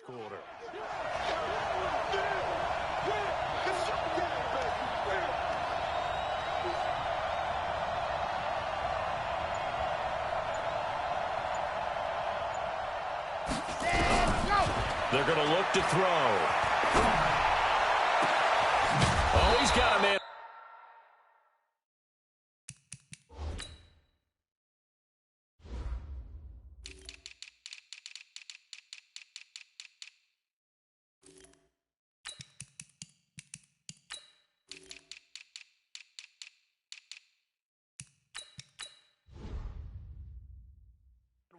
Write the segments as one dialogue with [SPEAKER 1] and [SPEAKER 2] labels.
[SPEAKER 1] first quarter. They're going to look to throw. Oh, he's got a man.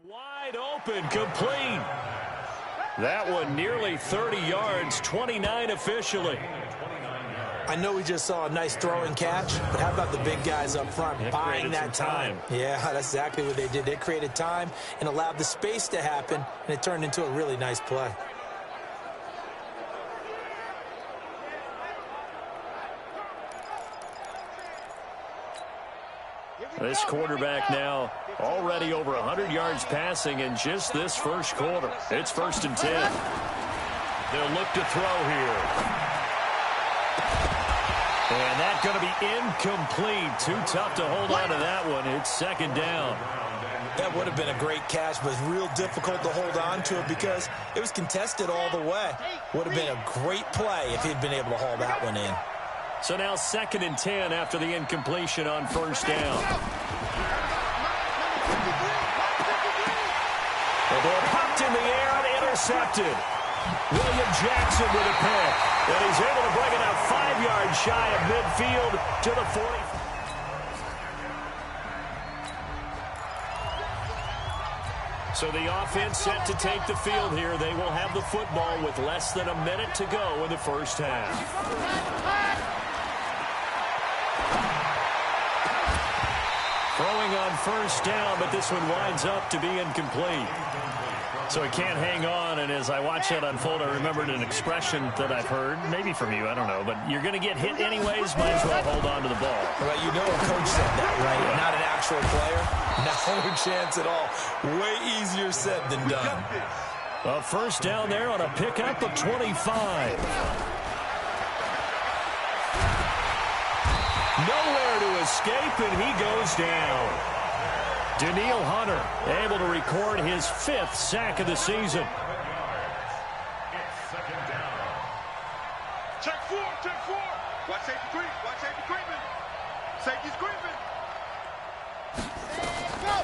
[SPEAKER 1] Wide open, complete. That one nearly 30 yards, 29 officially.
[SPEAKER 2] I know we just saw a nice throw and catch, but how about the big guys up front buying that time? Yeah, that's exactly what they did. They created time and allowed the space to happen, and it turned into a really nice play.
[SPEAKER 1] This quarterback now already over 100 yards passing in just this first quarter. It's 1st and 10. They'll look to throw here. And that's going to be incomplete. Too tough to hold on to that one. It's 2nd down.
[SPEAKER 2] That would have been a great catch, but real difficult to hold on to it because it was contested all the way. Would have been a great play if he'd been able to haul that one in.
[SPEAKER 1] So now 2nd and 10 after the incompletion on 1st down. The ball popped in the air and intercepted. William Jackson with a pick. And he's able to bring it out 5 yards shy of midfield to the 40. So the offense set to take the field here. They will have the football with less than a minute to go in the first half. Throwing on 1st down, but this one winds up to be incomplete. So he can't hang on, and as I watch that unfold, I remembered an expression that I've heard, maybe from you, I don't know, but you're going to get hit anyways, might as well hold on to the ball.
[SPEAKER 2] Well, you know a coach said that, right? Yeah. Not an actual player. No chance at all. Way easier said than done.
[SPEAKER 1] A 1st down there on a pickup of 25. Nowhere to escape, and he goes down. Daniil Hunter able to record his 5th sack of the season.
[SPEAKER 3] It's 2nd down. Check 4, check 4. Watch safety creep, watch safety creeping. Safety's creeping. Go.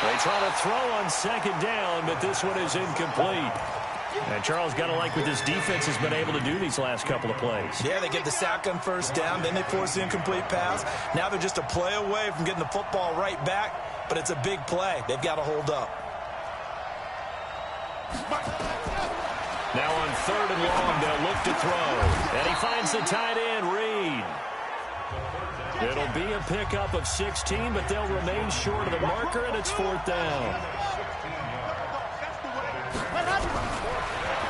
[SPEAKER 1] They try to throw on 2nd down, but this one is incomplete. And Charles, got to like what this defense has been able to do these last couple of plays.
[SPEAKER 2] Yeah, they get the sack on 1st down, then they force the incomplete pass. Now they're just a play away from getting the football right back, but it's a big play. They've got to hold up.
[SPEAKER 1] Now on 3rd and long, they'll look to throw. And he finds the tight end, Reed. It'll be a pickup of 16, but they'll remain short of the marker, and it's 4th down.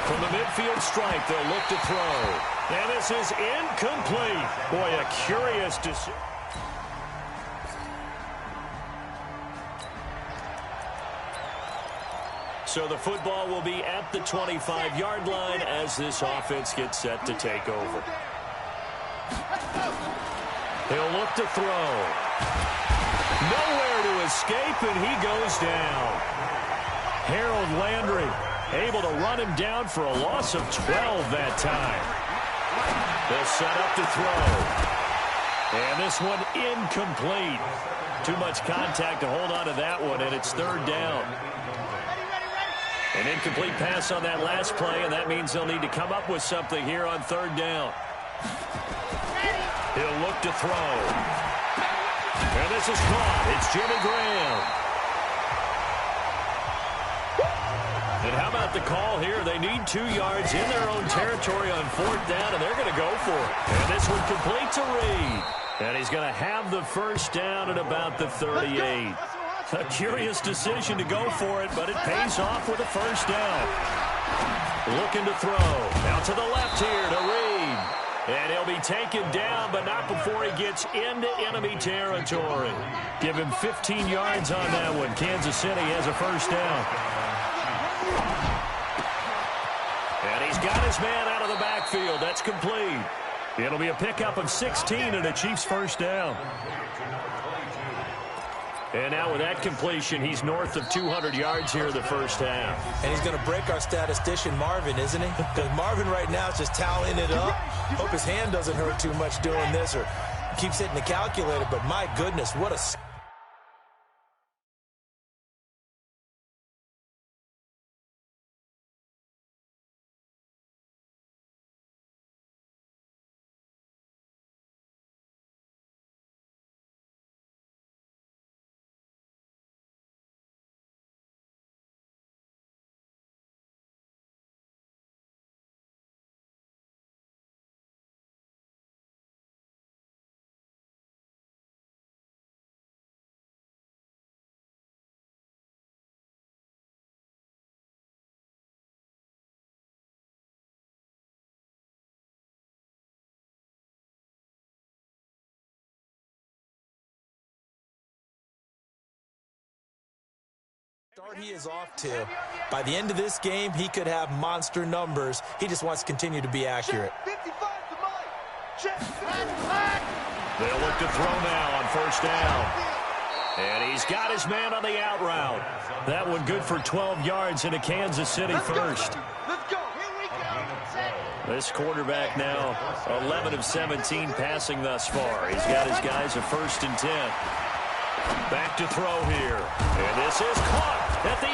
[SPEAKER 1] From the midfield stripe, they'll look to throw. And this is incomplete. Boy, a curious decision. So the football will be at the 25-yard line as this offense gets set to take over. He'll look to throw. Nowhere to escape, and he goes down. Harold Landry able to run him down for a loss of 12 that time. They'll set up to throw. And this one incomplete. Too much contact to hold on to that one, and it's 3rd down. An incomplete pass on that last play, and that means they'll need to come up with something here on 3rd down. He'll look to throw. And this is caught. It's Jimmy Graham. And how about the call here? They need 2 yards in their own territory on 4th down, and they're going to go for it. And this one complete to Reed. And he's going to have the 1st down at about the 38. A curious decision to go for it, but it pays off with a 1st down. Looking to throw. Out to the left here to Reed. And he'll be taken down, but not before he gets into enemy territory. Give him 15 yards on that one. Kansas City has a first down. And he's got his man out of the backfield. That's complete. It'll be a pickup of 16 and a Chiefs first down. And now with that completion, he's north of 200 yards here in the first half.
[SPEAKER 2] And he's going to break our statistician Marvin, isn't he? Because Marvin right now is just tallying it up. Hope his hand doesn't hurt too much doing this or keeps hitting the calculator. But my goodness, what a... Start he is off to. By the end of this game, he could have monster numbers. He just wants to continue to be accurate.
[SPEAKER 1] They'll look to throw now on first down. And he's got his man on the out route. That one good for 12 yards into Kansas City first.
[SPEAKER 3] Let's go. Here we go.
[SPEAKER 1] This quarterback now 11 of 17 passing thus far. He's got his guys a 1st and 10. Back to throw here. And this is caught at the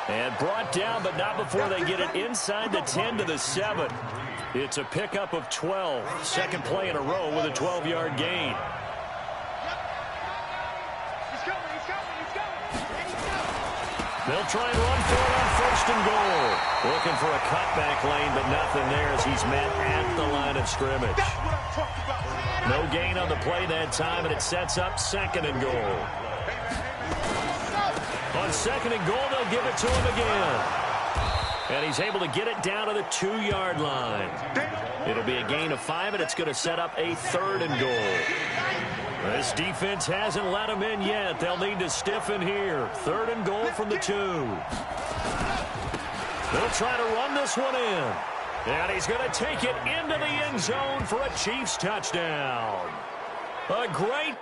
[SPEAKER 1] 8. And brought down, but not before they get it inside the 10 to the 7. It's a pickup of 12. Second play in a row with a 12-yard gain. They'll try and run for it on 1st and goal. Looking for a cutback lane, but nothing there as he's met at the line of scrimmage. No gain on the play that time, and it sets up 2nd and goal. On 2nd and goal, they'll give it to him again. And he's able to get it down to the 2-yard line. It'll be a gain of 5, and it's going to set up a 3rd and goal. This defense hasn't let him in yet. They'll need to stiffen here. 3rd and goal from the 2. They'll try to run this one in. And he's going to take it into the end zone for a Chiefs touchdown. A great...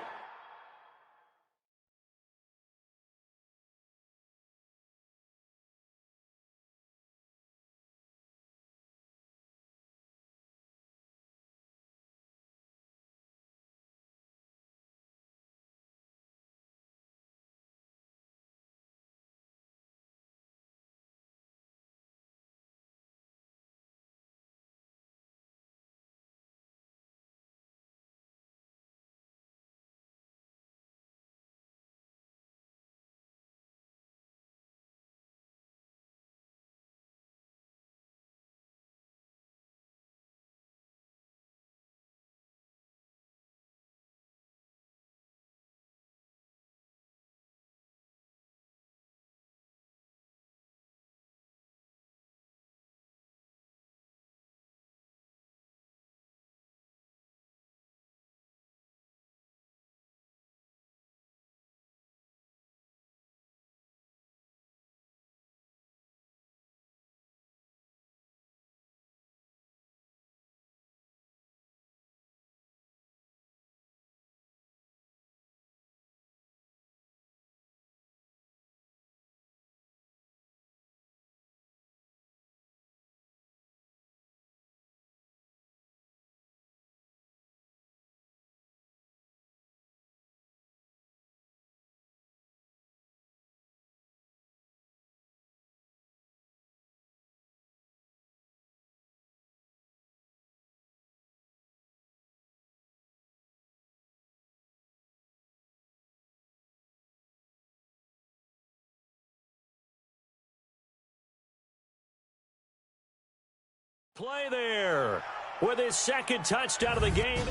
[SPEAKER 1] Play there with his 2nd touchdown of the game.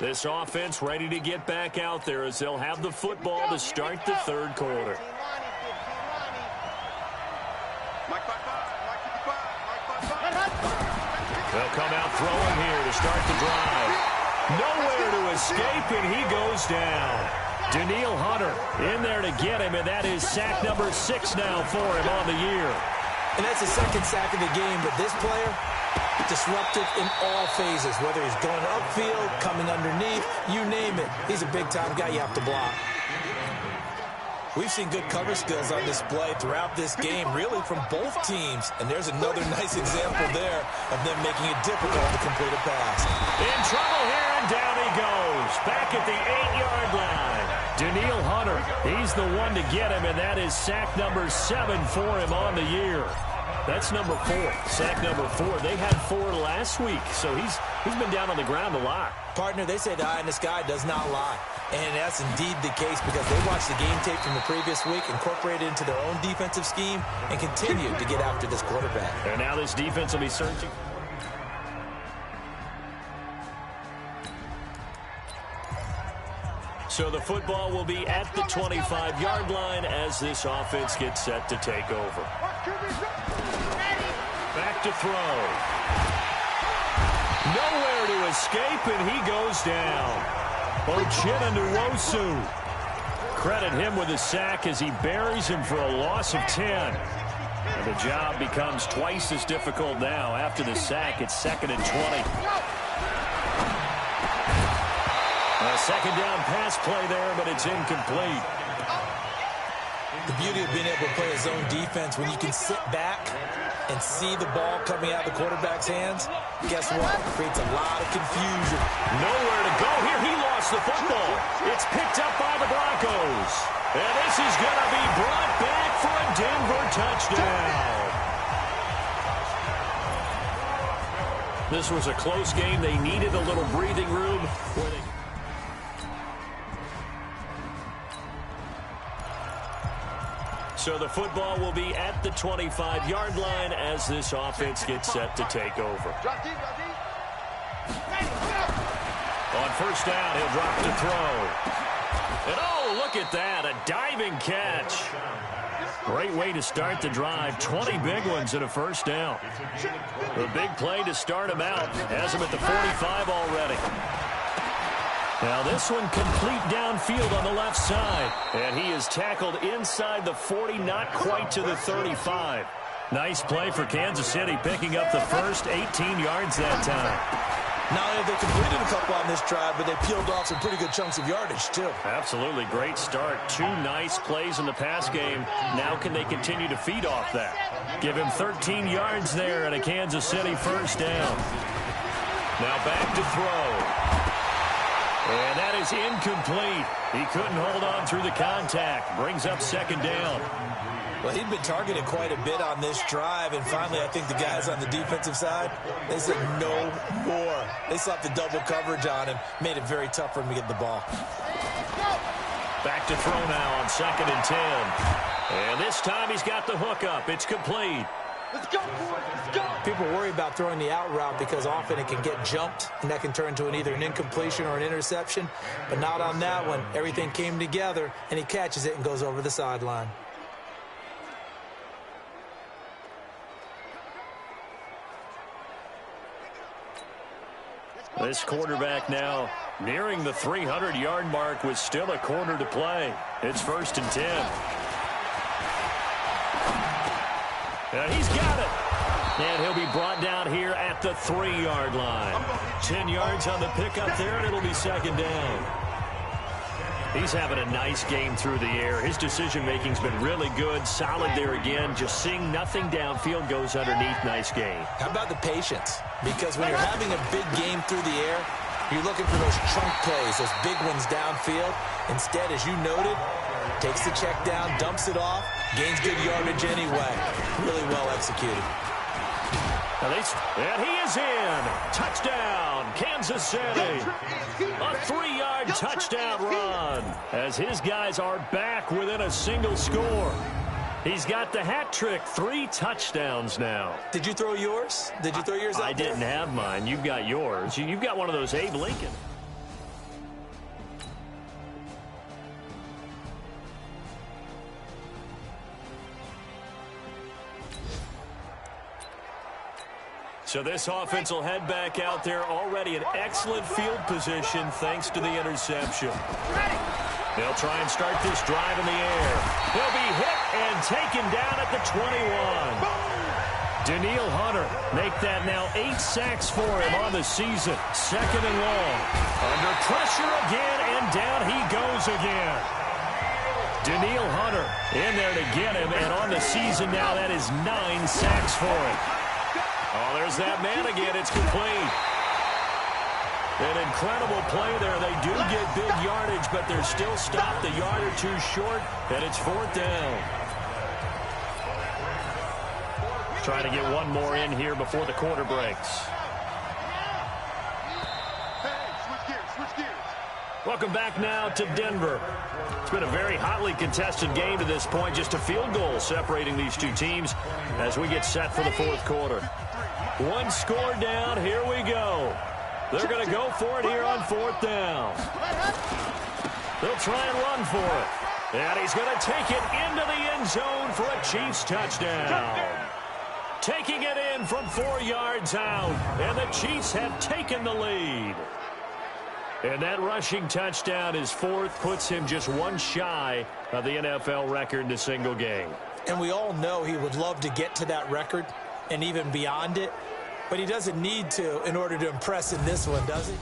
[SPEAKER 1] This offense ready to get back out there as they'll have the football to start the 3rd quarter.
[SPEAKER 3] Mike 5-5, Mike 55, Mike 5-5.
[SPEAKER 1] They'll come out throwing here to start the drive. Nowhere to escape, and he goes down. Daniil Hunter in there to get him, and that is sack number 6 now for him on the year.
[SPEAKER 2] And that's the second sack of the game, but this player, disruptive in all phases, whether he's going upfield, coming underneath, you name it. He's a big-time guy you have to block. We've seen good cover skills on display throughout this game, really from both teams. And there's another nice example there of them making it difficult to complete a pass.
[SPEAKER 1] In trouble here, and down he goes. Back at the 8-yard line. Daniil Hunter, he's the one to get him, and that is sack number 7 for him on the year. That's number 4, sack number 4. They had 4 last week, so he's been down on the ground a lot.
[SPEAKER 2] Partner, they say the eye in the sky does not lie. And that's indeed the case because they watched the game tape from the previous week, incorporated it into their own defensive scheme, and continued to get after this quarterback.
[SPEAKER 1] And now this defense will be searching. So the football will be at the 25-yard line as this offense gets set to take over. Back to throw. Nowhere to escape, and he goes down. Ochena. Credit him with a sack as he buries him for a loss of 10. And the job becomes twice as difficult now. After the sack, it's 2nd and 20. A second down pass play there, but it's incomplete.
[SPEAKER 2] The beauty of being able to play a zone defense when you can sit back and see the ball coming out of the quarterback's hands, guess what? It creates a lot of confusion.
[SPEAKER 1] Nowhere to go here. He lost the football. It's picked up by the Broncos. And this is going to be brought back for a Denver touchdown. This was a close game. They needed a little breathing room. So the football will be at the 25-yard line as this offense gets set to take over. On first down, he'll drop to throw. And oh, look at that, a diving catch. Great way to start the drive. 20 big ones and a first down. A big play to start him out. Has him at the 45 already. Now this one complete downfield on the left side. And he is tackled inside the 40, not quite to the 35. Nice play for Kansas City, picking up the first 18 yards that time.
[SPEAKER 2] Not only have they completed a couple on this drive, but they peeled off some pretty good chunks of yardage, too.
[SPEAKER 1] Absolutely. Great start. 2 nice plays in the pass game. Now can they continue to feed off that? Give him 13 yards there and a Kansas City first down. Now back to throw. And that is incomplete. He couldn't hold on through the contact. Brings up second down.
[SPEAKER 2] Well, he'd been targeted quite a bit on this drive, and finally I think the guys on the defensive side, they said no more. They slapped the double coverage on him, made it very tough for him to get the ball.
[SPEAKER 1] Back to throw now on 2nd and 10. And this time he's got the hook up. It's complete.
[SPEAKER 3] Let's go, boys. Let's go.
[SPEAKER 2] People worry about throwing the out route because often it can get jumped, and that can turn into either an incompletion or an interception. But not on that one. Everything came together, and he catches it and goes over the sideline.
[SPEAKER 1] This quarterback now nearing the 300-yard mark with still a quarter to play. It's 1st and 10. And he's got it. And he'll be brought down here at the 3-yard line. 10 yards on the pickup there, and it'll be second down. He's having a nice game through the air. His decision-making's been really good. Solid there again. Just seeing nothing downfield goes underneath. Nice game.
[SPEAKER 2] How about the patience? Because when you're having a big game through the air, you're looking for those chunk plays, those big ones downfield. Instead, as you noted, takes the check down, dumps it off, gains good yardage anyway. Really well executed.
[SPEAKER 1] And he is in. Touchdown, Kansas City. A 3-yard touchdown run as his guys are back within a single score. He's got the hat trick, 3 touchdowns now.
[SPEAKER 2] Did you throw yours? Did you throw yours out
[SPEAKER 1] I didn't have mine. You've got yours. You've got one of those Abe Lincoln. So this offense will head back out there already in excellent field position thanks to the interception. They'll try and start this drive in the air. He'll be hit and taken down at the 21. Daniil Hunter make that now 8 sacks for him on the season. 2nd and long. Under pressure again, and down he goes again. Daniil Hunter in there to get him, and on the season now that is 9 sacks for him. Oh, there's that man again. It's complete. An incredible play there. They do get big yardage, but they're still stopped a yard or two short, and it's 4th down. Trying to get one more in here before the quarter breaks.
[SPEAKER 3] Switch gears.
[SPEAKER 1] Welcome back now to Denver. It's been a very hotly contested game to this point. Just a field goal separating these two teams as we get set for the 4th quarter. 1 score down. Here we go. They're going to go for it here on 4th down. They'll try and run for it. And he's going to take it into the end zone for a Chiefs touchdown. Taking it in from 4 yards out. And the Chiefs have taken the lead. And that rushing touchdown, his 4th, puts him just 1 shy of the NFL record in a single game.
[SPEAKER 2] And we all know he would love to get to that record and even beyond it. But he doesn't need to in order to impress in this one, does he?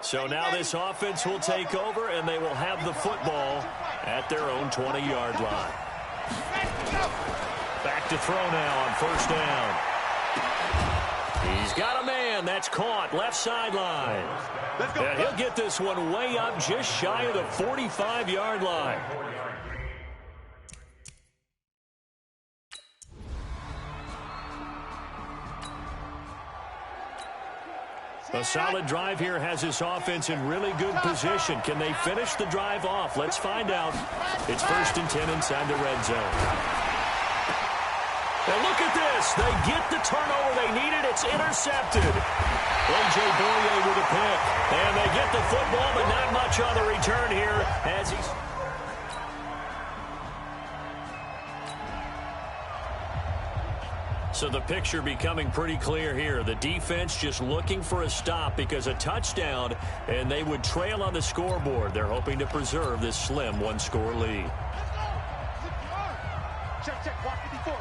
[SPEAKER 1] So now this offense will take over, and they will have the football at their own 20-yard line. Back to throw now on 1st down. He's got a man. That's caught. Left sideline. And he'll get this one way up just shy of the 45-yard line. A solid drive here has this offense in really good position. Can they finish the drive off? Let's find out. It's 1st and 10 inside the red zone. And look at this. They get the turnover they needed. It's intercepted. A.J. Boye with a pick. And they get the football, but not much on the return here as he's... So the picture becoming pretty clear here. The defense just looking for a stop because a touchdown, and they would trail on the scoreboard. They're hoping to preserve this slim 1-score lead.
[SPEAKER 3] Check. Watch 54.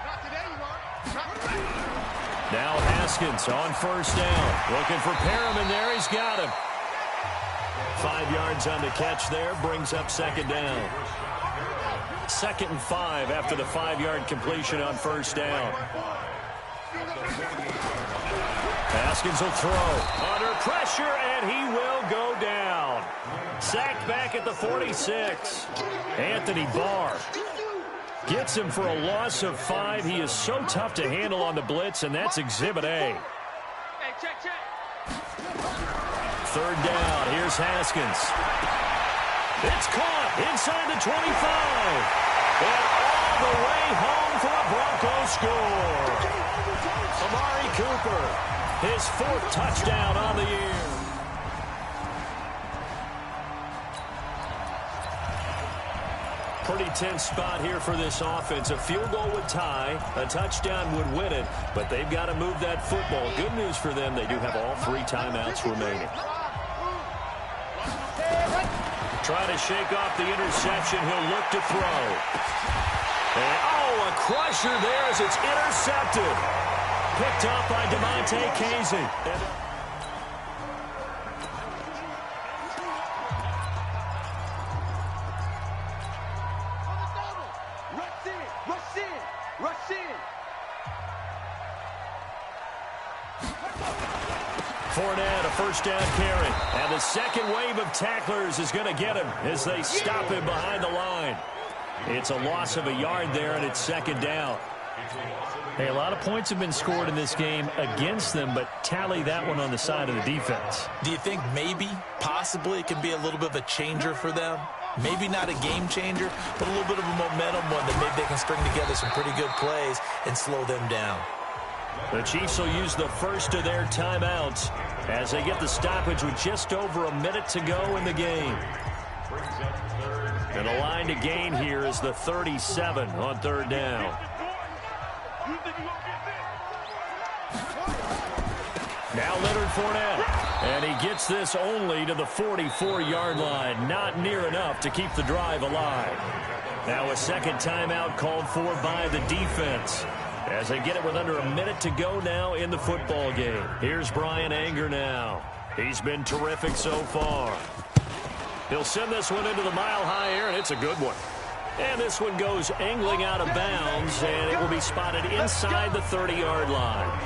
[SPEAKER 3] Not today, you are.
[SPEAKER 1] Now Haskins on 1st down. Looking for Perriman there. He's got him. 5 yards on the catch there. Brings up 2nd down. 2nd and 5 after the 5-yard completion on 1st down. Haskins will throw. Under pressure, and he will go down. Sacked back at the 46. Anthony Barr gets him for a loss of 5. He is so tough to handle on the blitz, and that's Exhibit A.
[SPEAKER 3] Hey, check.
[SPEAKER 1] 3rd down. Here's Haskins. It's caught inside the 25. And all the way home for a Broncos score. Amari Cooper, his 4th touchdown on the year. Pretty tense spot here for this offense. A field goal would tie, a touchdown would win it, but they've got to move that football. Good news for them, they do have all 3 timeouts remaining. Trying to shake off the interception. He'll look to throw. And, a crusher there as it's intercepted. Picked up by DeMonte Casey.
[SPEAKER 3] Rush in.
[SPEAKER 1] Fournette, a 1st down carry. And the 2nd wave of tacklers is going to get him as they stop him behind the line. It's a loss of a yard there, and it's 2nd down.
[SPEAKER 4] Hey, a lot of points have been scored in this game against them, but tally that one on the side of the defense.
[SPEAKER 2] Do you think maybe, possibly, it can be a little bit of a changer for them? Maybe not a game changer, but a little bit of a momentum one that maybe they can string together some pretty good plays and slow them down.
[SPEAKER 1] The Chiefs will use the first of their timeouts as they get the stoppage with just over a minute to go in the game.
[SPEAKER 3] Brings up 3rd
[SPEAKER 1] And the line to gain here is the 37 on third down. Now Leonard Fournette, and he gets this only to the 44-yard line. Not near enough to keep the drive alive. Now a second timeout called for by the defense as they get it with under a minute to go now in the football game. Here's Brian Anger now. He's been terrific so far. He'll send this one into the mile-high air, and it's a good one. And this one goes angling out of bounds, and it will be spotted inside the 30-yard line.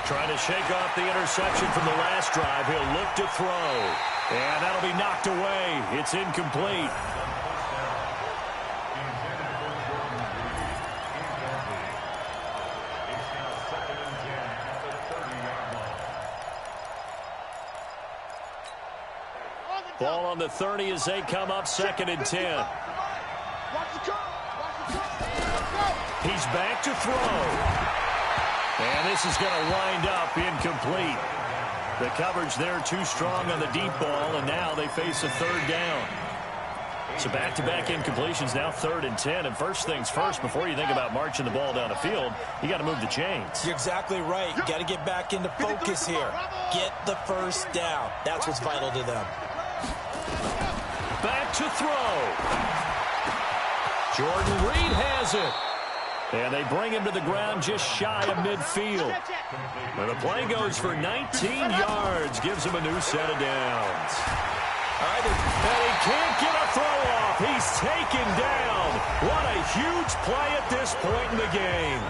[SPEAKER 1] Trying to shake off the interception from the last drive. He'll look to throw. And that'll be knocked away. It's incomplete. Ball on the 30 as they come up 2nd and 10. He's back to throw. And this is going to wind up incomplete. The coverage there too strong on the deep ball, and now they face a third down. So back-to-back incompletions, now 3rd and 10. And first things first, before you think about marching the ball down the field, you got to move the chains.
[SPEAKER 2] You're exactly right. You got to get back into focus here. Get the first down. That's what's vital to them.
[SPEAKER 1] Back to throw. Jordan Reed has it. And they bring him to the ground just shy of midfield. And the play goes for 19 yards. Gives him a new set of downs. All right, and he can't get a throw off. He's taken down. What a huge play at this point in the game.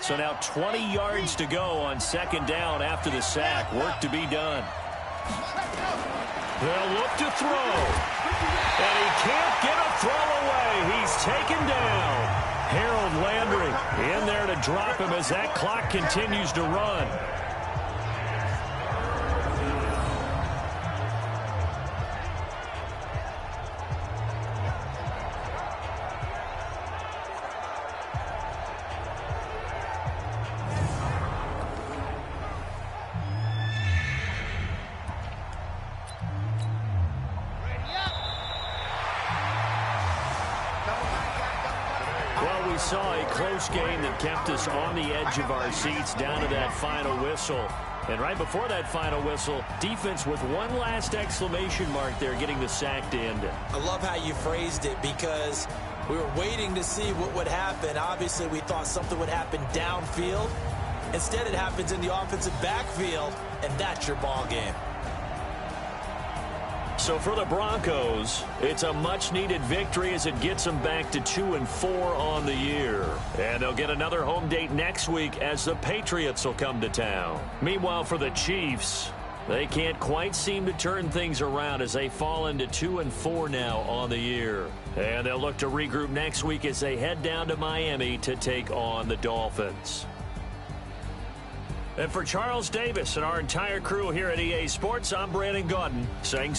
[SPEAKER 1] So now 20 yards to go on 2nd down after the sack. Work to be done. They'll look to throw. And he can't get a throw away. He's taken down. Harold Landry in there to drop him as that clock continues to run. We saw a close game that kept us on the edge of our seats down to that final whistle. And right before that final whistle, defense with one last exclamation mark there, getting the sack to end it.
[SPEAKER 2] I love how you phrased it because we were waiting to see what would happen. Obviously, we thought something would happen downfield. Instead, it happens in the offensive backfield, and that's your ball game.
[SPEAKER 1] So for the Broncos, it's a much-needed victory as it gets them back to 2-4 on the year. And they'll get another home date next week as the Patriots will come to town. Meanwhile, for the Chiefs, they can't quite seem to turn things around as they fall into 2-4 now on the year. And they'll look to regroup next week as they head down to Miami to take on the Dolphins. And for Charles Davis and our entire crew here at EA Sports, I'm Brandon Gaudin saying...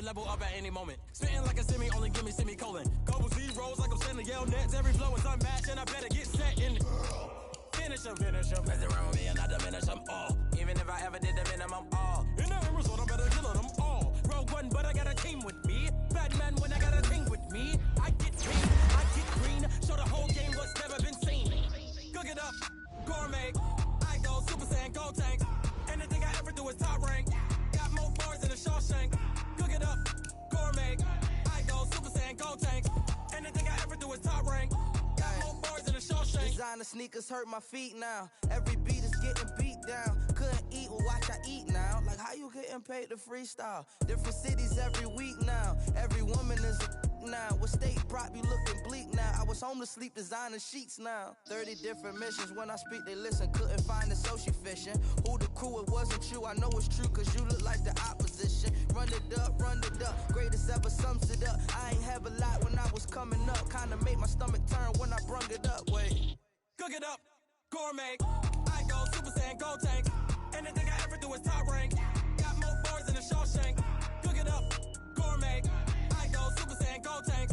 [SPEAKER 5] Level up at any moment. Spitting like a semi, only give me semicolon. Couple zeros like I'm sending yell nets. Every flow is unmatched, and I better get set in. Finish them. Mess around with me and I diminish them all. Even if I ever did the minimum all. In the end result, I'm better kill them all. Rogue one, but I got a team with me. Bad man when I got a team with me. I get green, show the whole game what's never been seen. Cook it up, gourmet. I go Super Saiyan, go tanks. Anything I ever do is top rank. Got more bars than a Shawshank. Cook it up, gourmet. I go Super Saiyan, go tank. Anything I ever do is top rank. Got more bars than a Shawshank.
[SPEAKER 6] Designer sneakers hurt my feet now. Every beat is getting beat down. Couldn't eat, well watch I eat now. Like how you getting paid to freestyle? Different cities every week now. Every woman is a now. What state prop you looking bleak now? I was home to sleep designing sheets now. 30 different missions. When I speak they listen. Couldn't find the social fishing. Who the crew, it wasn't you. I know it's true cause you look like the opposition. Run it up. Greatest ever sums it up. I ain't have a lot when I was coming up. Kinda made my stomach turn when I brung it up. Wait.
[SPEAKER 5] Cook it up, gourmet. I go Super Saiyan, go tank. Anything I ever do is top rank. Got more bars than a Shawshank. Cook it up, gourmet. I go Super Saiyan, go tank.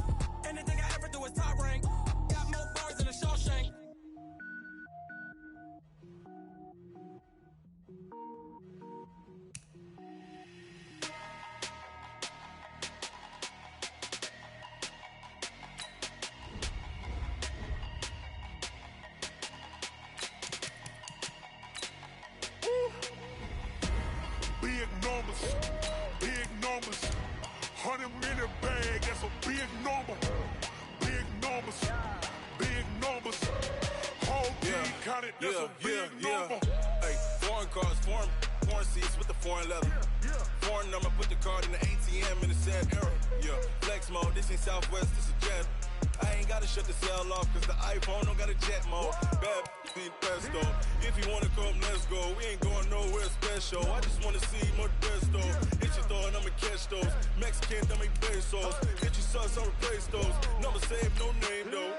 [SPEAKER 5] Anything I ever do is top rank. Got more bars than a Shawshank.
[SPEAKER 3] Big numbers, 100-minute bag, that's a big number. Big numbers, whole team counted, that's a big number.
[SPEAKER 7] Hey, foreign cars, foreign seats with the foreign leather. Foreign number, put the card in the ATM in the sad era. Yeah, flex mode, this ain't Southwest, this a jet. I ain't gotta shut the cell off, cause the iPhone don't got a jet mode. Bad need pesto. If you wanna come, let's go. We ain't going nowhere special. I just wanna see more pesto. Hit your throw and I'ma catch those. Mexican, dummy pesos. Hit your sauce, I'll replace those. Number saved, no name though.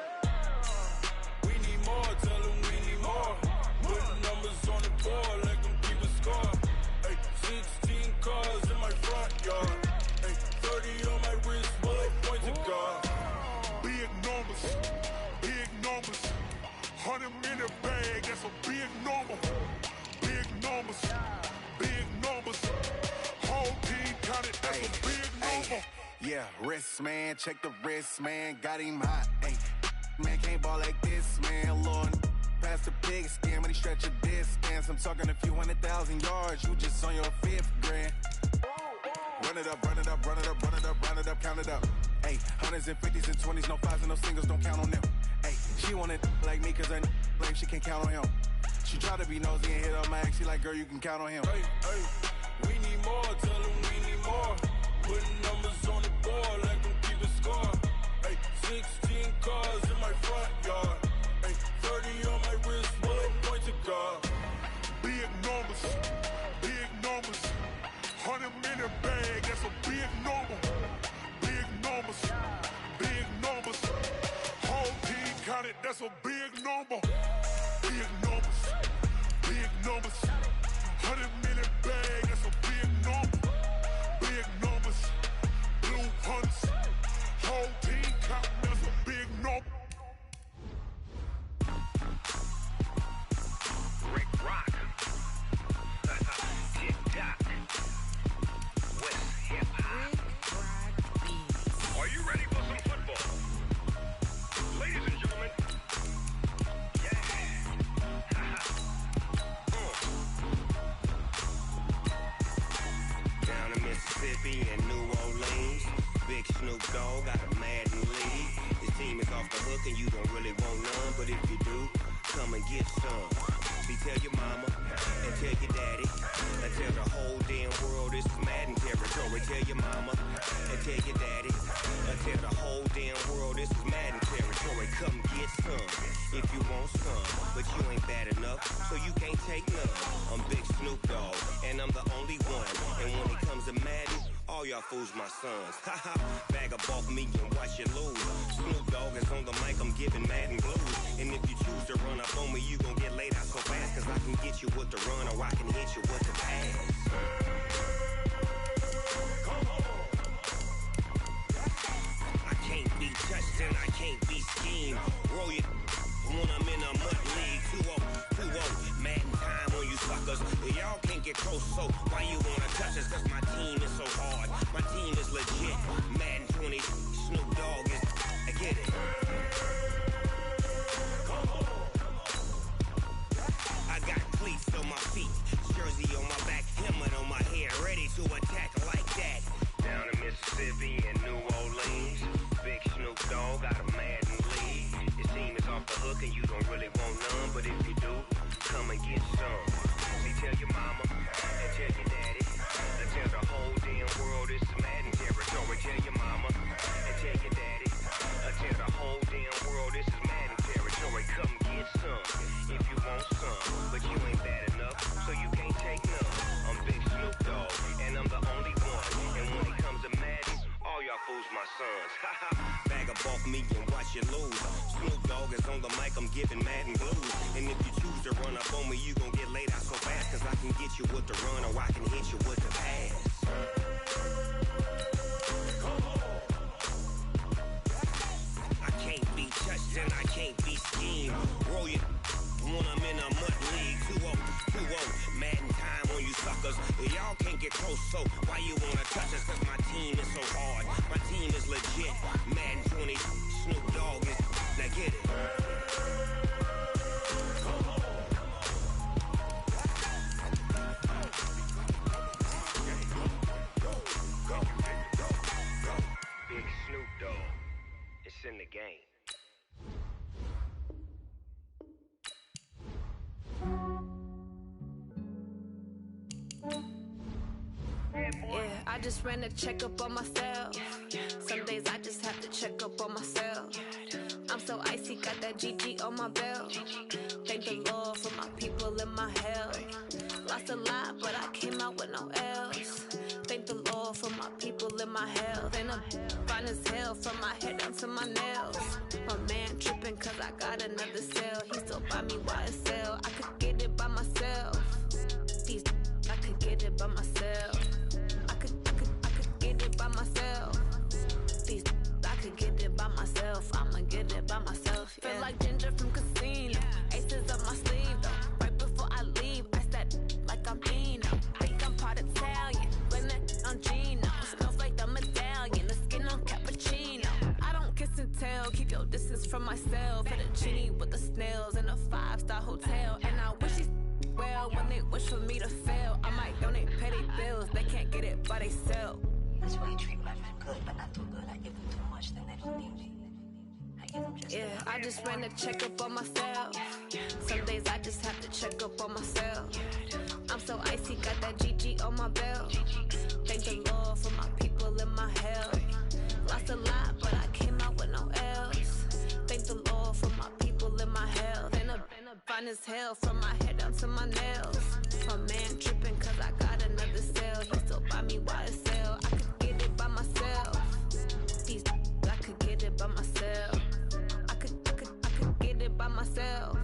[SPEAKER 7] We need more, tell them we need more. Putting numbers on the board like them keep a score. Hey, 16 cars in my front yard. Hey, 30 on my wrist, bullet point to God.
[SPEAKER 3] Big numbers, 100-minute bag, that's a big number. Big numbers, whole team counted, that's a big number.
[SPEAKER 7] Yeah, wrist man, check the wrist man, got him hot. Ay, man can't ball like this, man. Lord, past the pig skin, but he stretch a distance. I'm talking a few 100,000 yards, you just on your 5th grand. Run it up, count it up. Hey, hundreds and 50s and 20s, no 5s and no singles, don't count on them. Hey, she want it like me, cause her like she can't count on him. She try to be nosy and hit up my ex, she like, girl, you can count on him. Hey, we need more, tell them we need more. Putting numbers on the board like them keep a score. Hey, 16 cars in my front yard. Hey, 30 on my wrist, bullet point to God.
[SPEAKER 3] Big numbers, 100-minute bag, that's a big number. Big numbers, whole team counted, that's a big number. Big numbers, 100-minute bag, that's a big number. Big numbers, blue hunts, whole team counted, that's a big number.
[SPEAKER 8] Rick Rock, TikTok, West Hip Hop. Are you ready for some football? Ladies and gentlemen, yeah. Down in Mississippi and New Orleans, Big Snoop Dogg got a Madden lead. His team is off the hook and you don't really want none, but if you do, come and get some. Tell your mama and tell your daddy and tell the whole damn world this is Madden territory. Tell your mama and tell your daddy and tell the whole damn world this is Madden territory. Come get some if you want some, but you ain't bad enough, so you can't take none. I'm Big Snoop Dogg and I'm the only one. And when it comes to Madden, all y'all fools my sons. Haha, bag up off me and watch you lose. Snoop Dogg is on the mic, I'm giving Madden blues. And if you choose to run up on me, you gon' get laid out so fast. Cause I can get you with the run or I can hit you with the pass. I can't be touched and I can't be schemed. Roll you when I'm in a mud league. 2-0, Madden time on you suckers. Y'all can't get close, so why you wanna touch us? Cause my team is so hard. My team is legit. Madden 20, Snoop Dogg is, I get it. I got cleats on my feet, jersey on my back, helmet on my head, ready to attack like that. Down in Mississippi and New Orleans, Big Snoop Dogg got a Madden lead. Your team is off the hook and you don't really want none, but if you do, come and get some. See, tell your mama and tell your daddy, and tell the whole damn world it's Madden territory. Tell your mama and tell your daddy, and tell the whole damn world this is Madden territory. Come get some if you want some, but you ain't bad enough, so you can't take none. I'm Big Snoop Dogg, and I'm the only one. And when it comes to Madden, all y'all fools my sons. Bag up off me and watch you lose. Snoop Dogg is on the mic, I'm giving Madden blues. And if you choose to run up on me, you gon' get laid out so fast, cause I can get you with the run or I can hit you with the pass. I can't be touched and I can't be schemed. Roll you when I'm in a mud league. 2-0, 2-0, Madden time on you suckers. Y'all can't get close, so why you wanna touch us? Cause my team is so hard, my team is legit. Madden 20, Snoop Dogg is, now get it. Big Snoop Dogg, it's in the game.
[SPEAKER 9] Yeah, I just ran a checkup on myself. Some days I just have to check up on myself. I'm so icy, got that GG on my belt. Thank the Lord for my people in my health. Lost a lot, but I came out with no L's. Thank the Lord for my people in my health. And I'm fine as hell from my head down to my nails. My man tripping cause I got another cell. He still buy me YSL. I could get it by myself. These I could get it by myself. I could get it by myself. These I could get it by myself. I'ma get it by myself. Yeah. Feel like Ginger from Casino. Aces up my sleeve though. Right before I leave, I start like I'm Dino. Think I'm part Italian. Blame that on Gino. Smells like the medallion. The skin on cappuccino. I don't kiss and tell. Keep your distance from myself. Hit a genie with the snails in a 5-star hotel. And I wish he's well when they wish for me to fail. I might donate petty bills. They can't get it by they sell.
[SPEAKER 10] That's why you treat my friend good, but not too good. I give them too much, then they don't need me. I give them just
[SPEAKER 9] yeah, I just ran a checkup on myself. Some days I just have to check up on myself. I'm so icy, got that GG on my belt. Thank the Lord for my people in my health. Lost a lot, but I came out with no L's. Thank the Lord for my people in my health. And I'm fine as hell from my head down to my nails. My man tripping cause I got another cell. He still buy me YSL. I could get it by myself. These I could get it by myself. I could get it by myself.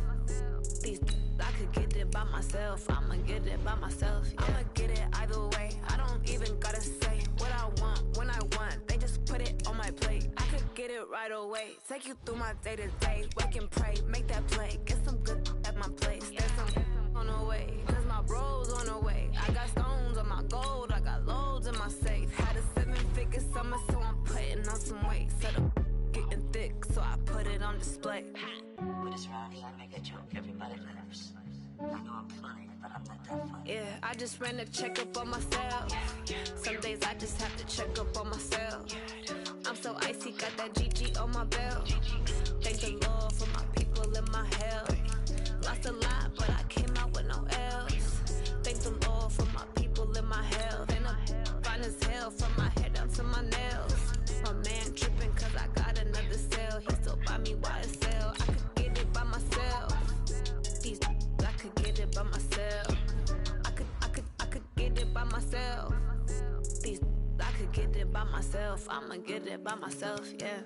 [SPEAKER 9] These I could get it by myself. I'ma get it by myself. Yeah. I'ma get it either way. I don't even gotta say what I want when I want. They just put it on my plate. I could get it right away. Take you through my day to day. Wake and pray, make that play. Get some good at my place. There's some on the way. Cause my bro's on the way. I got stones on my gold. I got loads in my safe. Had a 7-figure summer, so I'm putting on some weight. Set up getting thick, so I put it on display.
[SPEAKER 10] With this round here, I make a joke. Everybody laughs. I know I'm funny, but I'm not that funny.
[SPEAKER 9] Yeah, I just ran a checkup on myself. Some days I just have to check up on myself. I'm so icy, got that GG on my belt. Thank the Lord for my people in my health. Lost a lot, but I came out with no L's. Thank the Lord for my people in my health. And I'm fine as hell from my head down to my nails. My man tripping cause I got another cell. He still buy me YSL. I could get it by myself. These I could get it by myself. I could get it by myself. These I could get it by myself. I'ma get it by myself, yeah.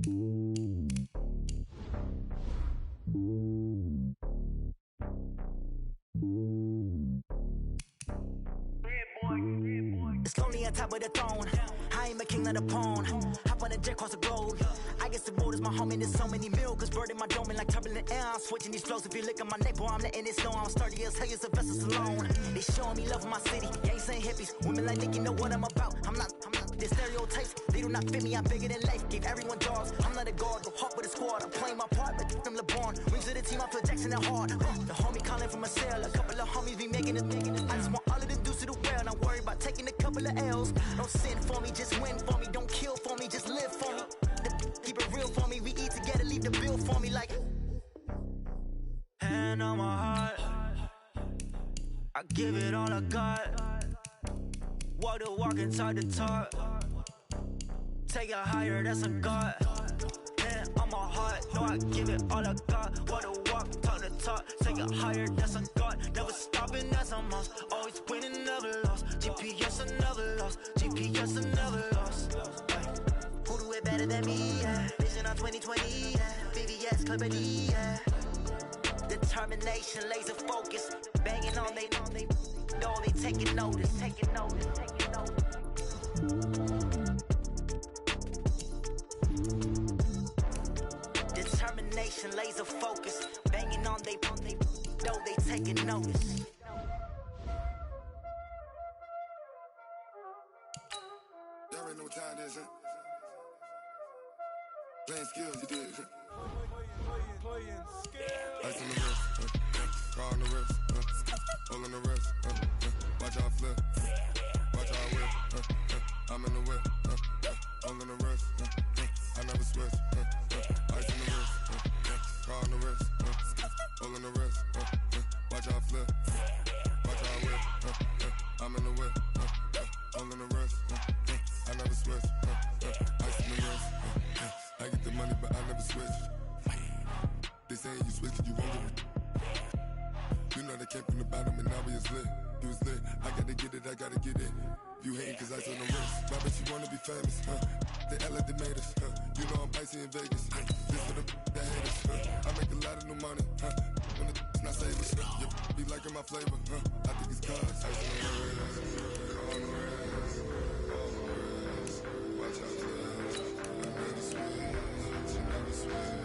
[SPEAKER 11] It's lonely on top of the throne. I am a king of the pawn. Hop on a jet across the globe. I guess the road is my home and there's so many miracles burning my dome and like turbulent air. I'm switching these flows. If you look at my neck, boy, I'm letting it snow. I'm sturdy as hell as Sylvester Stallone. They showing me love in my city. Gangs ain't hippies. Women like Nick, you know what I'm about. I'm not. The stereotypes, they do not fit me. I'm bigger than life. Gave everyone dogs. I'm not a guard. Go hard with a squad. I'm playing my part, but I'm LeBron. Rings to the team. I feel Jackson and hard. The homie calling from a cell. A couple of homies be making it. I just want all of them dudes to the well. Not worry about taking a couple of L's. Don't sin for me, just win for me. Don't kill for me, just live for me. Keep it real for me. We eat together, leave the bill for me like.
[SPEAKER 12] Hand on my heart, I give it all I got. Walk the walk and talk the talk. Take it higher, that's a God. Hand on my heart, no, I give it all I got. Walk the walk, talk the talk. Take it higher, that's a God. Never stopping, that's a must. Always winning, never lost. GPS, I never lost. GPS, I never lost.
[SPEAKER 11] Who do it better than me? Yeah. Vision on 2020. Yeah. VVS, Clarity. Yeah. Determination, laser focus. Banging on they know they taking notice. Taking notice. Taking notice. Determination, laser focus. Banging on they know they taking notice.
[SPEAKER 3] Y'all already know what time it is, huh? Playing skills, you did. Playing skills. Ice on the wrist, car on the wrist, hole on the wrist, watch how I flip, watch how I whip, I'm in the whip, hole on the wrist, I never switch, ice on the wrist, car on the wrist, hole on the wrist, watch how I flip, watch how I whip, I'm in the whip, hole on the wrist, I never switch, ice on the wrist, I get the money but I never switch. They saying you switch, you won't get it. You know they came from the bottom and now we is lit. You was lit, I gotta get it, I gotta get it. You hating cause ice on the wrist. Why bet you wanna be famous, huh? They act like they made us, huh? You know I'm icy in Vegas, this for the that hate us, huh? I make a lot of new money, huh? When the not save us, you be liking my flavor, huh? I think it's cause ice on the wrist, on the wrist, on the wrist. Watch out for this, I never switch, I never switch.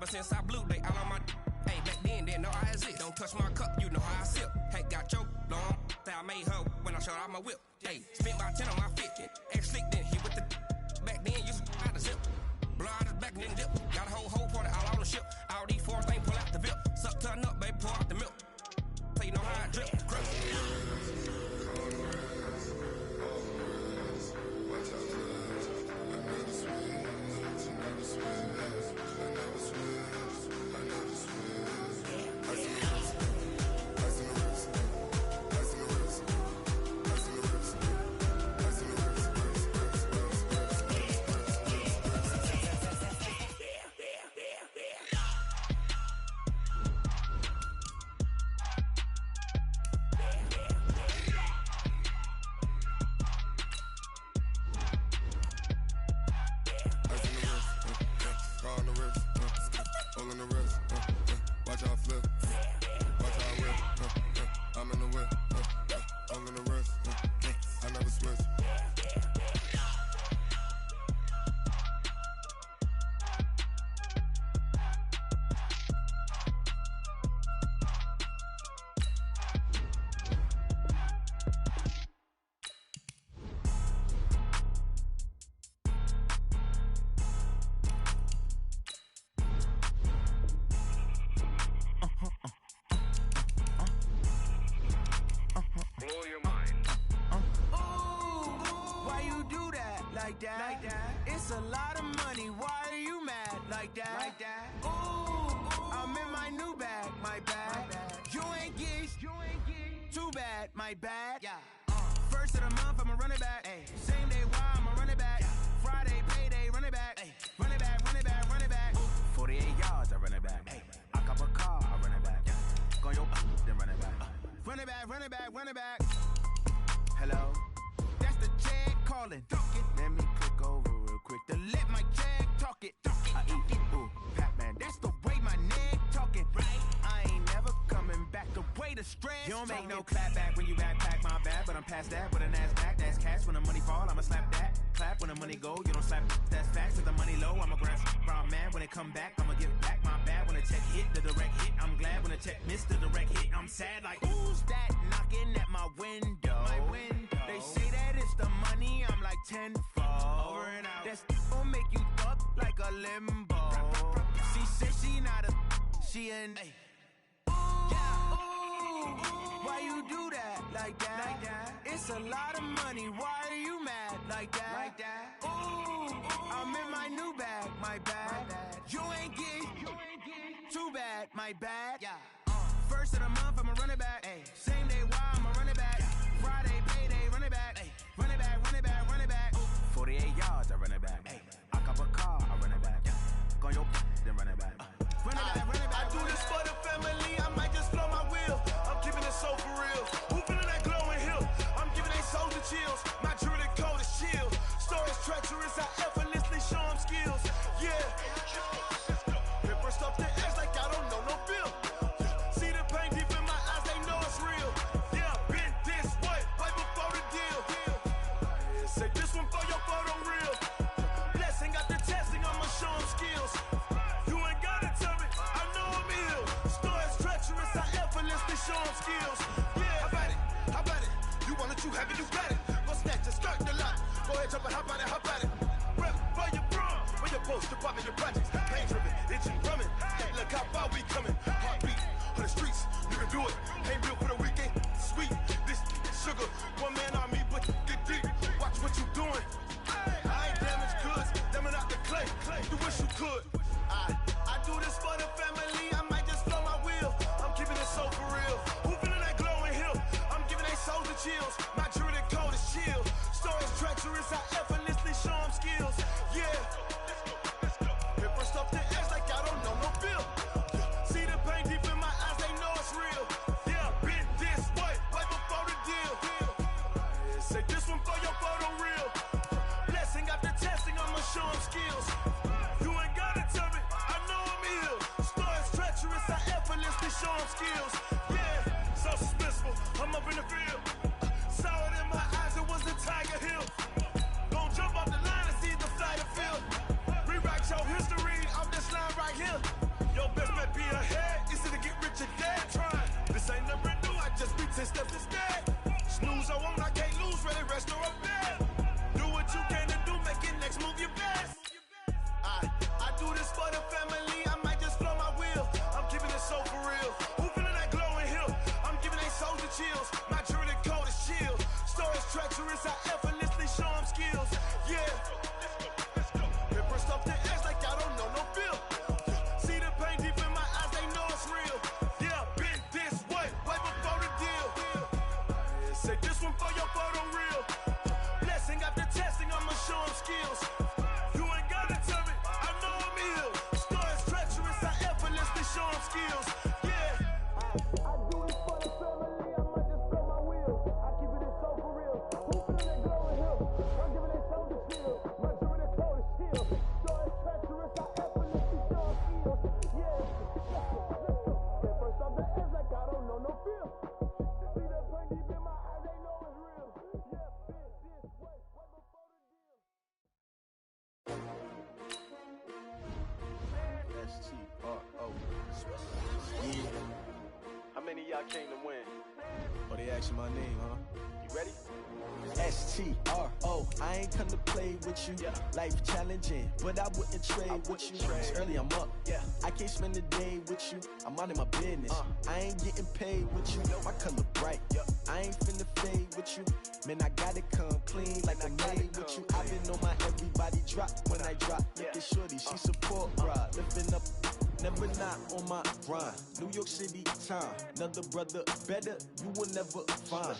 [SPEAKER 5] Since I blew, they all on my. Hey, back then, didn't know I exist. Don't touch my cup, you know how I sip. Hey, got your long. Say I made her when I showed out my whip. Hey, spent about 10 on my fit. Ex slick, then hit with the. Back then, used to out the zip. Blow out the back, then dip. Got a whole party all on the ship. All these four things pull out the VIP. Suck, turn up, baby, pour out the milk. So you know how I drip. Crust.
[SPEAKER 11] Why you do
[SPEAKER 5] like that. It's a lot of money, why are you mad like that? Ooh, I'm in my new bag, my bad. You ain't get too bad, my bad. First of the month, I'ma run it back. Same day, why I'ma run it back. Friday, payday, run it back. Run it back, run it back, run it back. 48 yards, I run it back. I cop a car, I run it back. Go your then run it back. Run it back, run it back, run it back. Hello? That's the jag calling. Let me click over real quick to let my jag talk it. I eat it, ooh, Pac-Man. That's the way my neck talking. Right? I ain't never coming back. The way the stress. You don't make no clap back when you backpack, my bad. But I'm past that with a NASDAQ. That's cash. When the money fall, I'ma slap that. Clap when the money go, you don't slap. That's facts. With the money low, I'ma grab brown man. When it come back, I'ma give back my bad. When the check hit, the direct hit. I'm glad when the check missed the direct hit. I'm sad like, who's that knocking at my window? My window. They say that it's the money, I'm like tenfold. Over and out. That's gon' make you up like a limbo. She said she not a, she an. Ooh, why you do that like that? It's a lot of money, why are you mad like that? Ooh, I'm in my new bag, my bad. You ain't get too bad, my bad. First of the month, I'ma run it back. Same day, why I'ma run it back. Friday, payday, run it back. Run it back, run it back, run it back. 48 yards, I run it back. I cop a car, I run it back. Go your then run it back. Run it back, run it back. I do this for the family, I might just blow my wheel. I'm keeping it so for real. Who feeling that glowing hill? I'm giving they souls the chills. My jewelry code is chill. Stories treacherous, I effortlessly show them skills. Yeah. Paper stuff the edge like I don't know no bill. See the pain deep in my eyes, they know it's real. Yeah, been this way, way before the deal. Say this one for your photo reel. Blessing got the testing, I'ma show them skills. You ain't gotta tell me, I know I'm ill. Stories treacherous, I effortlessly show them skills. Yeah, how about it? How about it? You want it, you have it, you got it. Go snatch it, start the lot. Go ahead, jump it, hop on it, hop on it. Rep for your prom, where your post, your poppin', your projects. Pain driven, itching, drumming. Hey, look how far we coming. Heartbeat on the streets, you can do it. Ain't built for the weekend, sweet. This sugar, one man army, but get deep. Watch what you doing. I ain't damaged goods, them out the clay. You wish you could. I do this for the family, I might just blow my wheel. I'm keeping it so for real. Who feeling that glowing hill? I'm giving they souls the chills. My jewelry code is chill. Stories treacherous, I effortlessly show them skills. Yeah. Paper stuff the edge like I don't know no bill. See the pain deep in my eyes, they know it's real. Yeah, been this way, way before the deal. Say this one for your photo reel. Blessing after testing, I'ma show them skills. You ain't gotta tell me, I know I'm ill. Stories treacherous, I effortlessly show them skills. Yeah, so suspenseful, I'm up in the field. Saw it in my eyes, it was the Tiger Hill. Gon' jump off the line and see the flight of field. Rewrite your history off this line right here. Your best bet be ahead, easy to get rich or dead trying. This ain't never new, I just be 10 steps instead. Snooze I won't, I can't lose, ready, rest or up bed. Do what you can to do, make it next move your best. I do this for the family, I might just blow my wheel. I'm keeping it so for real. Who feeling that glowing hill? I'm giving they souls the chills. My jewelry code is chill. Stories treacherous, I effortlessly show them skills. Yeah. Paper stuff the edge like I don't know no bill. See the pain deep in my eyes, they know it's real. Yeah, been this way, way before the deal. Say this one for your photo reel. Blessing after testing, I'ma show them skills. You ain't gotta tell me, I know I'm ill. Stories treacherous, I effortlessly show them skills. Yeah. I do this for the family, I might just blow my wheel. I keep it so for real. Who feeling that glowing hill? I'm giving they soul the chill. My jewelry code is chill. Stories treacherous, I effortlessly show them skills. Yeah. Let's go. Paper stuff the edge like I don't know no feel. See that pain deep in my eyes, they know it's real. Yeah, been this way, way before the deal.
[SPEAKER 13] S-T-R-O. Yeah. How many of y'all came to win? Oh, they asking my name, huh? You ready?
[SPEAKER 14] S-T-R-O. I ain't come to play with you. Yeah. Life challenging, but I wouldn't trade with you. It's early, I'm up. Yeah. I can't spend the day with you. I'm minding my business. I ain't getting paid with you. My color bright. I ain't finna fade with you. Man, I gotta come clean like I'm made with you. I've been on my everybody drop when I drop. Look at shorty, she support ride. Lifting up, never not on my grind. New York City time, another brother better, you will never find.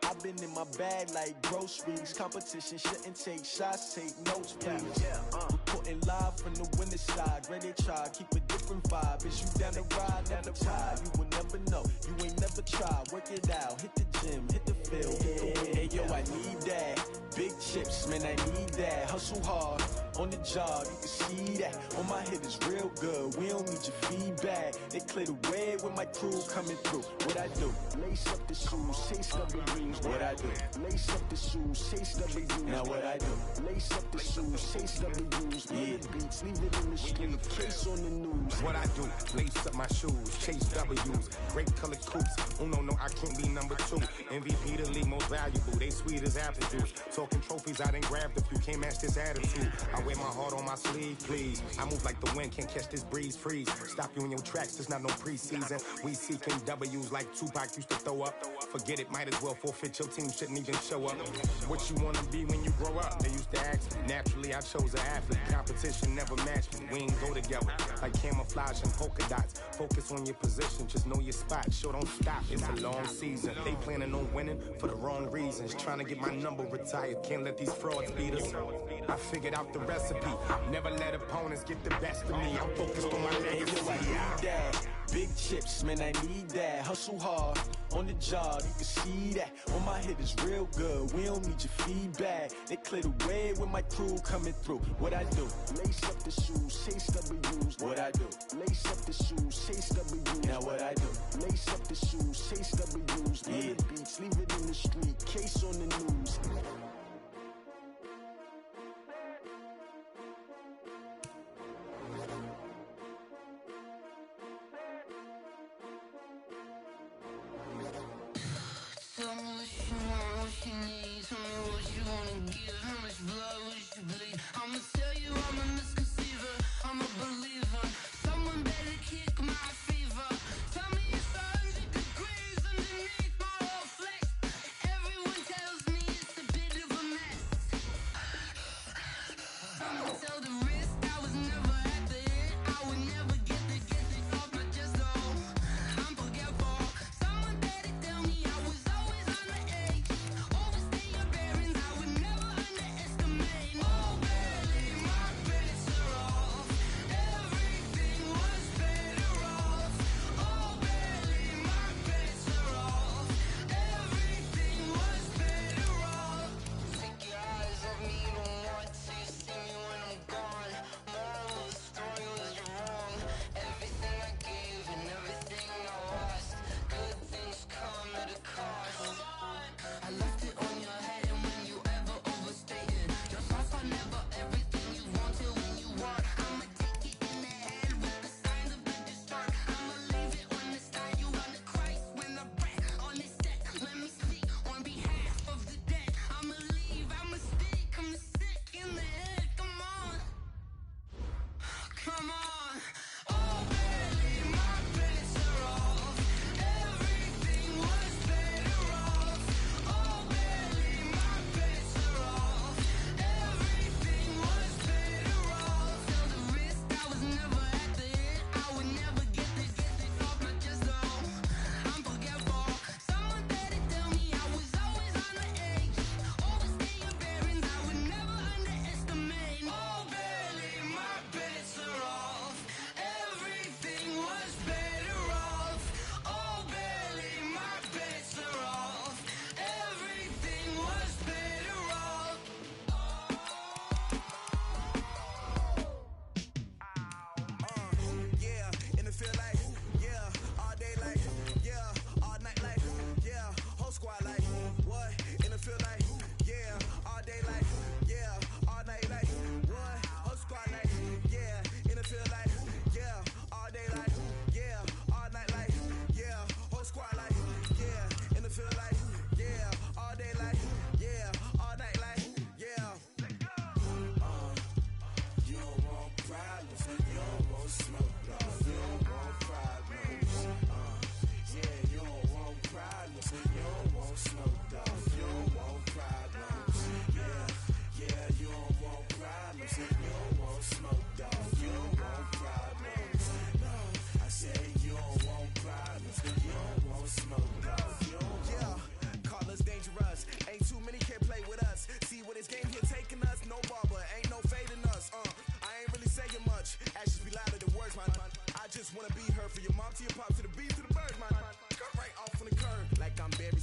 [SPEAKER 14] I've been in my bag like groceries. Competition shouldn't take shots, take notes, please. Reporting live from the winter side. Ready to try, keep a different vibe. Is you down the ride, never tired? You will never know, you ain't never tried. Work it out, hit the gym, hit the field, hit the wind. Hey yo, I need that. Big chips, man, I need that. Hustle hard, on the job, you can see that. On my hit is real good, we don't need your feedback. They clear the way with my crew coming through. What I do? Lace up the shoes, chase W's. What I do? Lace up the shoes, chase W's. Now what I do? Lace up the shoes, chase W's. Yeah, beats, leave it in the street, case on the news.
[SPEAKER 15] What I do? Lace up my shoes, chase W's. Great color coops. Oh no, I can't be number 2. MVP the league, most valuable. They sweet as apple juice. Talking trophies, I done grabbed a few. Can't match this attitude. I wear my heart on my sleeve, please. I move like the wind, can't catch this breeze, freeze. Stop you in your tracks, there's not no preseason. We seeking W's like Tupac used to throw up. Forget it, might as well forfeit. Your team shouldn't even show up. What you wanna be when you grow up? They used to ask. Naturally, I chose an athlete. Competition never matched me. We ain't go together like camouflage and polka dots. Focus on your position, just know your spot. Sure, don't stop. It's a long season. They planning on winning for the wrong reasons. Trying to get my number retired. Can't let these frauds beat us. I figured out the recipe. Never let opponents get the best of me. I'm focused on my legacy.
[SPEAKER 14] I need that. Big chips, man, I need that. Hustle hard, on the job, you can see that. On my hit is real good, we don't need your feedback. They clear the way with my crew coming through. What I do? Lace up the shoes, chase W's. What I do? Lace up the shoes, chase W's. Now what I do? Lace up the shoes, chase W's. Yeah, beats, leave it in the street, case on the news.
[SPEAKER 16] Tell me what you want, what you need. Tell me what you wanna give. How much blood would you bleed? I'ma tell you I'm a misconceiver. I'm a believer. Someone better kick my fever. Tell me it's 100 degrees underneath my whole flesh. Everyone tells me it's a bit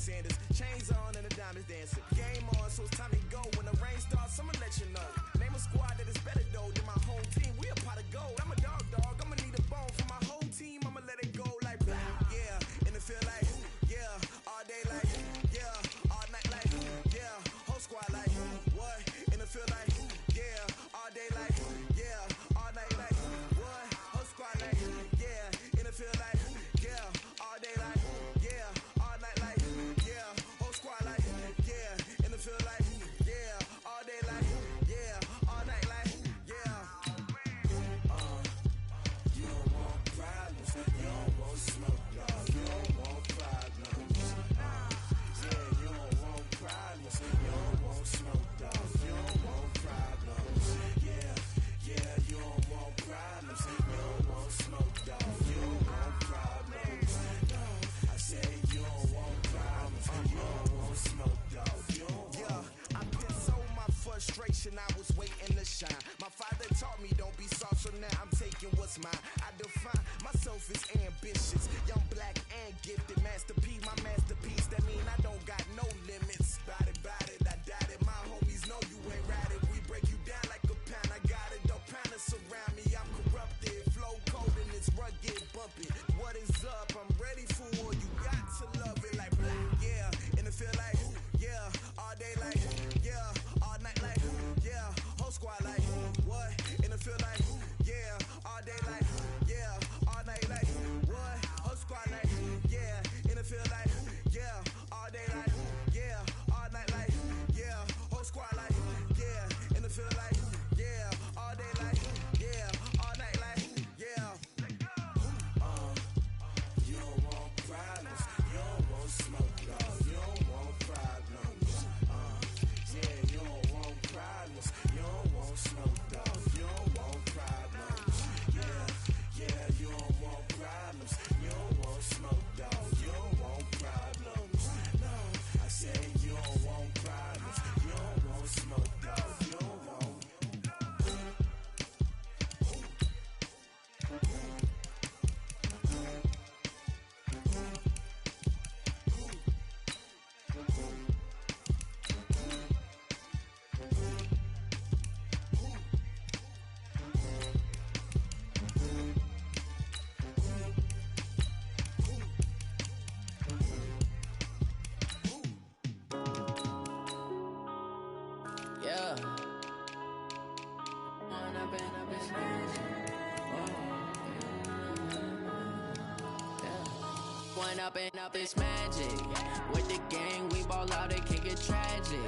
[SPEAKER 17] Sanders. Chains on and the diamonds dancing. Game on, so it's time to go. When the rain starts, I'ma let you know. Name a squad that is better though than my home team. We a pot of gold. I'm a dog. I'ma need a bone for my whole team. I'ma let it go like blah. Yeah, and it feel like yeah, all day like yeah, all night like yeah, whole squad like what? And it feel like yeah, all day like yeah, all night like what? Whole squad like yeah, and it feel like yeah, all day like yeah, all night like yeah, whole squad like yeah, and it feel like yeah, all day like yeah, all night like yeah. You don't want problems, you don't want smoke, dog. You don't want problems. Yeah, you don't want problems, you don't want smoke, dog. You don't want problems. Yeah, you don't want problems, you don't want smoke, dog. You don't want problems. No, I said you don't want problems, you don't want smoke, dog. You don't want. I've been so my frustration, I was waiting to shine. My father taught me don't be soft, so now I'm taking what's mine. I define myself as ambitious, young, black, and gifted. Master P, my masterpiece. That mean I don't got no limits. Bout it, I doubt it. My homies know you ain't ride it. We break you down like a pound. I got it, don't pound it surround me. I'm corrupted, flow cold and it's rugged, bumping. What is up? I'm ready for war. You got to love it like blah, yeah, and it feel like yeah, all day like yeah, all night like yeah, whole squad like what? And it feel like yeah, all day like yeah, all night like what? Whole squad like yeah, and it feel like yeah, all day like yeah, all night like yeah, whole squad like yeah, and it feel like yeah, all day like yeah, all night like yeah. You don't want problems, you don't want smoke, dog. You don't want problems. Yeah, you don't want problems, you don't want smoke, dog. You don't want problems. Yeah, you don't want problems, you don't want smoke, dog. You don't want problems. No, I said you don't want problems, you don't want smoke, dog. You don't want.
[SPEAKER 5] Yeah. One up and up, it's magic. With the gang, we ball out and kick it tragic.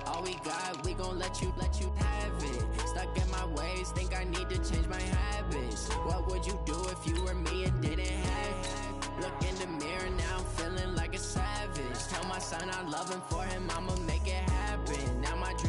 [SPEAKER 5] All we got, we gon' let you have it. Stuck in my ways, think I need to change my habits. What would you do if you were me and didn't have it? Look in the mirror now, I'm feeling like a savage. Tell my son I love him, for him I'ma make it happen. Now my dream